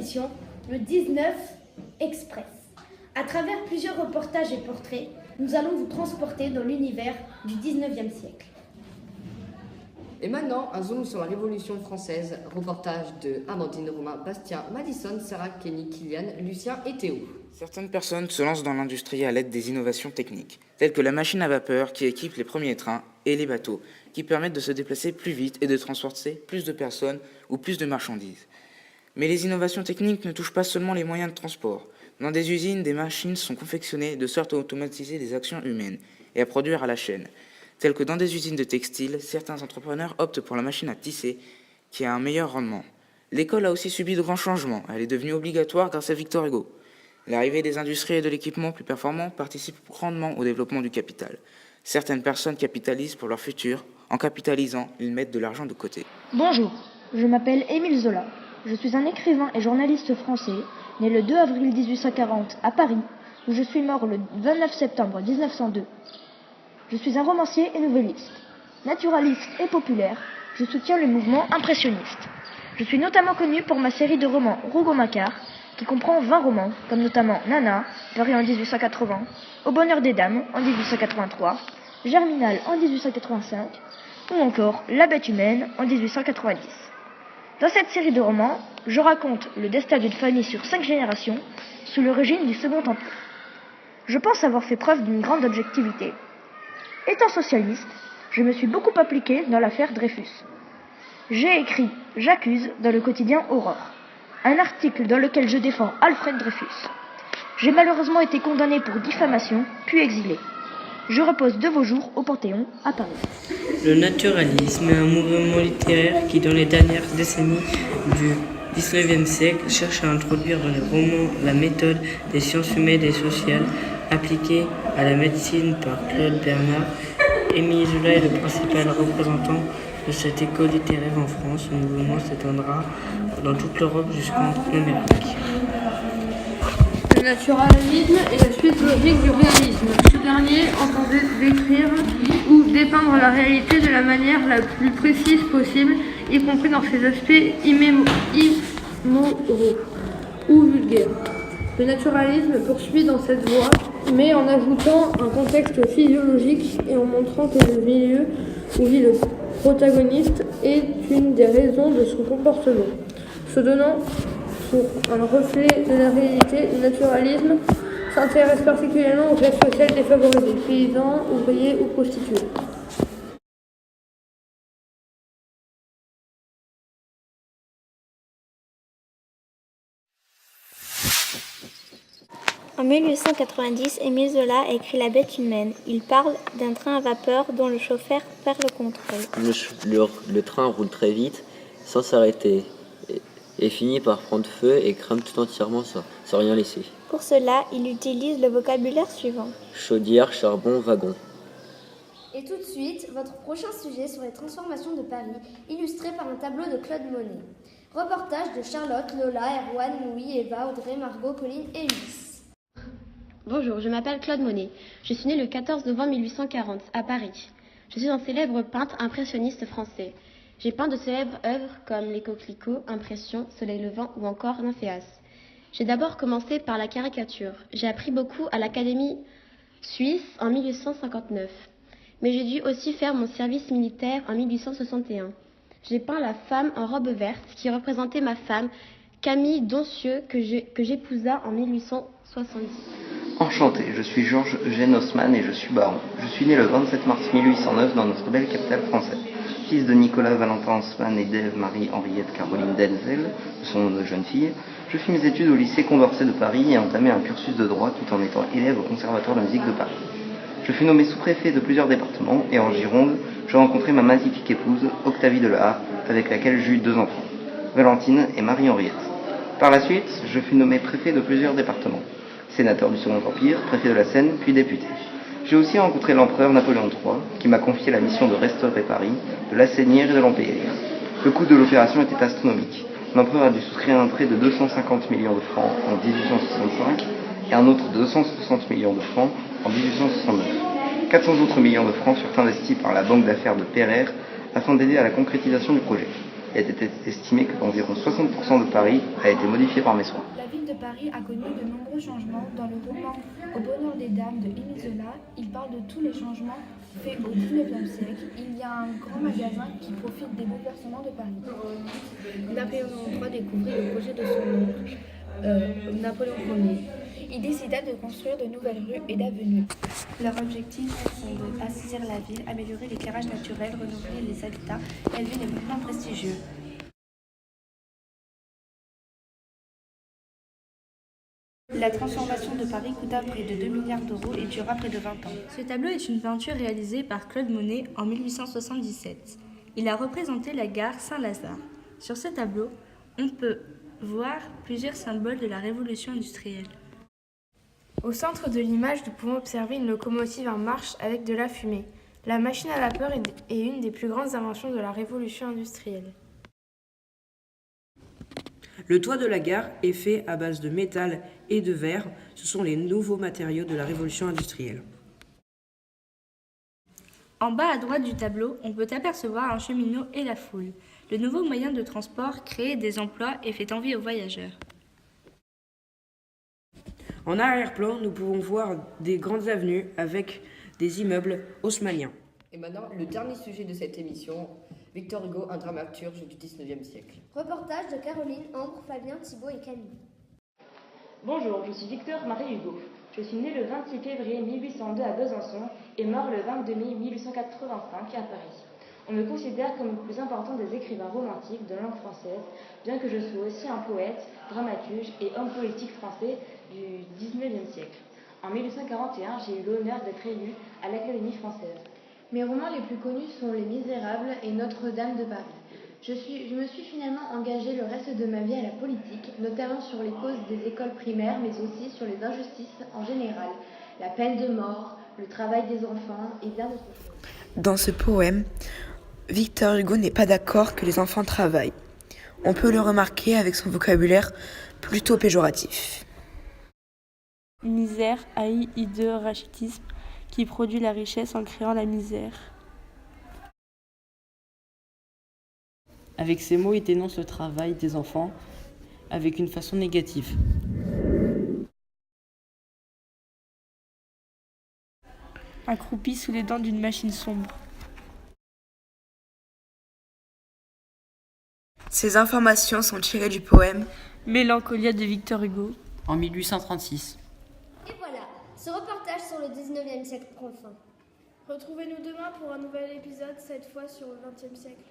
émission, le 19 Express. À travers plusieurs reportages et portraits, nous allons vous transporter dans l'univers du 19e siècle. Et maintenant, un zoom sur la Révolution française. Reportage de Amandine, Romain, Bastien, Madison, Sarah, Kenny, Kylian, Lucien et Théo. Certaines personnes se lancent dans l'industrie à l'aide des innovations techniques, telles que la machine à vapeur qui équipe les premiers trains et les bateaux, qui permettent de se déplacer plus vite et de transporter plus de personnes ou plus de marchandises. Mais les innovations techniques ne touchent pas seulement les moyens de transport. Dans des usines, des machines sont confectionnées de sorte à automatiser des actions humaines et à produire à la chaîne. Telles que dans des usines de textile, certains entrepreneurs optent pour la machine à tisser qui a un meilleur rendement. L'école a aussi subi de grands changements. Elle est devenue obligatoire grâce à Victor Hugo. L'arrivée des industries et de l'équipement plus performants participe grandement au développement du capital. Certaines personnes capitalisent pour leur futur. En capitalisant, ils mettent de l'argent de côté. Bonjour, je m'appelle Émile Zola. Je suis un écrivain et journaliste français, né le 2 avril 1840 à Paris, où je suis mort le 29 septembre 1902. Je suis un romancier et nouvelliste. Naturaliste et populaire, je soutiens le mouvement impressionniste. Je suis notamment connu pour ma série de romans Rougon-Macquart, qui comprend 20 romans, comme notamment Nana, paru en 1880, Au bonheur des dames en 1883, Germinal en 1885, ou encore La bête humaine en 1890. Dans cette série de romans, je raconte le destin d'une famille sur 5 générations, sous le régime du Second Empire. Je pense avoir fait preuve d'une grande objectivité. Étant socialiste, je me suis beaucoup appliqué dans l'affaire Dreyfus. J'ai écrit « J'accuse » dans le quotidien Aurore, un article dans lequel je défends Alfred Dreyfus. J'ai malheureusement été condamné pour diffamation, puis exilé. Je repose de vos jours au Panthéon, à Paris. Le naturalisme est un mouvement littéraire qui, dans les dernières décennies du XIXe siècle, cherche à introduire dans les romans la méthode des sciences humaines et sociales appliquée à la médecine par Claude Bernard. Émile Zola est le principal représentant de cette école littéraire en France. Ce mouvement s'étendra dans toute l'Europe jusqu'en Amérique. Le naturalisme est la suite logique du réalisme. Ce dernier entendait décrire ou dépeindre la réalité de la manière la plus précise possible, y compris dans ses aspects immoraux ou vulgaires. Le naturalisme poursuit dans cette voie, mais en ajoutant un contexte physiologique et en montrant que le milieu où vit le protagoniste est une des raisons de son comportement. Se donnant pour un reflet de la réalité, le naturalisme s'intéresse particulièrement aux classes sociales défavorisées, paysans, ouvriers ou prostituées. En 1890, Émile Zola a écrit La bête humaine. Il parle d'un train à vapeur dont le chauffeur perd le contrôle. Le train roule très vite, sans s'arrêter, et finit par prendre feu et crame tout entièrement sans rien laisser. Pour cela, il utilise le vocabulaire suivant. Chaudière, charbon, wagon. Et tout de suite, votre prochain sujet sur les transformations de Paris, illustré par un tableau de Claude Monet. Reportage de Charlotte, Lola, Erwan, Louis, Eva, Audrey, Margot, Pauline et Ulysse. Bonjour, je m'appelle Claude Monet. Je suis né le 14 novembre 1840 à Paris. Je suis un célèbre peintre impressionniste français. J'ai peint de célèbres œuvres comme Les Coquelicots, Impression, Soleil levant ou encore Nymphéas. J'ai d'abord commencé par la caricature. J'ai appris beaucoup à l'Académie suisse en 1859. Mais j'ai dû aussi faire mon service militaire en 1861. J'ai peint la femme en robe verte qui représentait ma femme, Camille Doncieux, que j'épousa en 1870. Enchanté, je suis Georges Eugène Haussmann et je suis baron. Je suis né le 27 mars 1809 dans notre belle capitale française. Fils de Nicolas Valentin Haussmann et d'Ève Marie Henriette Caroline Denzel, de son nom de jeune fille, je fis mes études au lycée Condorcet de Paris et entamai un cursus de droit tout en étant élève au Conservatoire de musique de Paris. Je fus nommé sous-préfet de plusieurs départements et en Gironde, je rencontrai ma magnifique épouse, Octavie de La Harpe, avec laquelle j'eus 2 enfants, Valentine et Marie-Henriette. Par la suite, je fus nommé préfet de plusieurs départements, sénateur du Second Empire, préfet de la Seine, puis député. J'ai aussi rencontré l'empereur Napoléon III, qui m'a confié la mission de restaurer Paris, de l'assainir et de l'embellir. Le coût de l'opération était astronomique. L'empereur a dû souscrire un prêt de 250 millions de francs en 1865 et un autre de 260 millions de francs en 1869. 400 autres millions de francs furent investis par la banque d'affaires de Pereire afin d'aider à la concrétisation du projet. Il était estimé qu'environ 60% de Paris a été modifié par mes soins. La ville de Paris a connu de nombreux changements. Dans le roman Au bonheur des dames de Émile Zola, il parle de tous les changements faits au XIXe siècle. Il y a un grand magasin qui profite des bouleversements de Paris. Napoléon III découvrit le projet de son oncle, Napoléon Ier. Il décida de construire de nouvelles rues et d'avenues. Leurs objectifs sont d'assaisir la ville, améliorer l'éclairage naturel, renouveler les habitats, élever les monuments prestigieux. La transformation de Paris coûta près de 2 milliards d'euros et dura près de 20 ans. Ce tableau est une peinture réalisée par Claude Monet en 1877. Il a représenté la gare Saint-Lazare. Sur ce tableau, on peut voir plusieurs symboles de la révolution industrielle. Au centre de l'image, nous pouvons observer une locomotive en marche avec de la fumée. La machine à vapeur est une des plus grandes inventions de la révolution industrielle. Le toit de la gare est fait à base de métal et de verre. Ce sont les nouveaux matériaux de la révolution industrielle. En bas à droite du tableau, on peut apercevoir un cheminot et la foule. Le nouveau moyen de transport crée des emplois et fait envie aux voyageurs. En arrière-plan, nous pouvons voir des grandes avenues avec des immeubles haussmanniens. Et maintenant, le dernier sujet de cette émission, Victor Hugo, un dramaturge du XIXe siècle. Reportage de Caroline, Ambre, Fabien, Thibault et Camille. Bonjour, je suis Victor Marie Hugo. Je suis né le 26 février 1802 à Besançon et mort le 22 mai 1885 à Paris. On me considère comme le plus important des écrivains romantiques de langue française, bien que je sois aussi un poète, dramaturge et homme politique français du XIXe siècle. En 1841, j'ai eu l'honneur d'être élu à l'Académie française. Mes romans les plus connus sont Les Misérables et Notre-Dame de Paris. Je me suis finalement engagée le reste de ma vie à la politique, notamment sur les causes des écoles primaires, mais aussi sur les injustices en général, la peine de mort, le travail des enfants et bien d'autres choses. Dans ce poème, Victor Hugo n'est pas d'accord que les enfants travaillent. On peut le remarquer avec son vocabulaire plutôt péjoratif. Misère, haï, hideux, rachitisme, qui produit la richesse en créant la misère. Avec ces mots, il dénonce le travail des enfants avec une façon négative. Accroupi sous les dents d'une machine sombre. Ces informations sont tirées du poème Mélancolia de Victor Hugo en 1836. Et voilà, ce reportage sur le 19e siècle prend fin. Retrouvez-nous demain pour un nouvel épisode, cette fois sur le 20e siècle.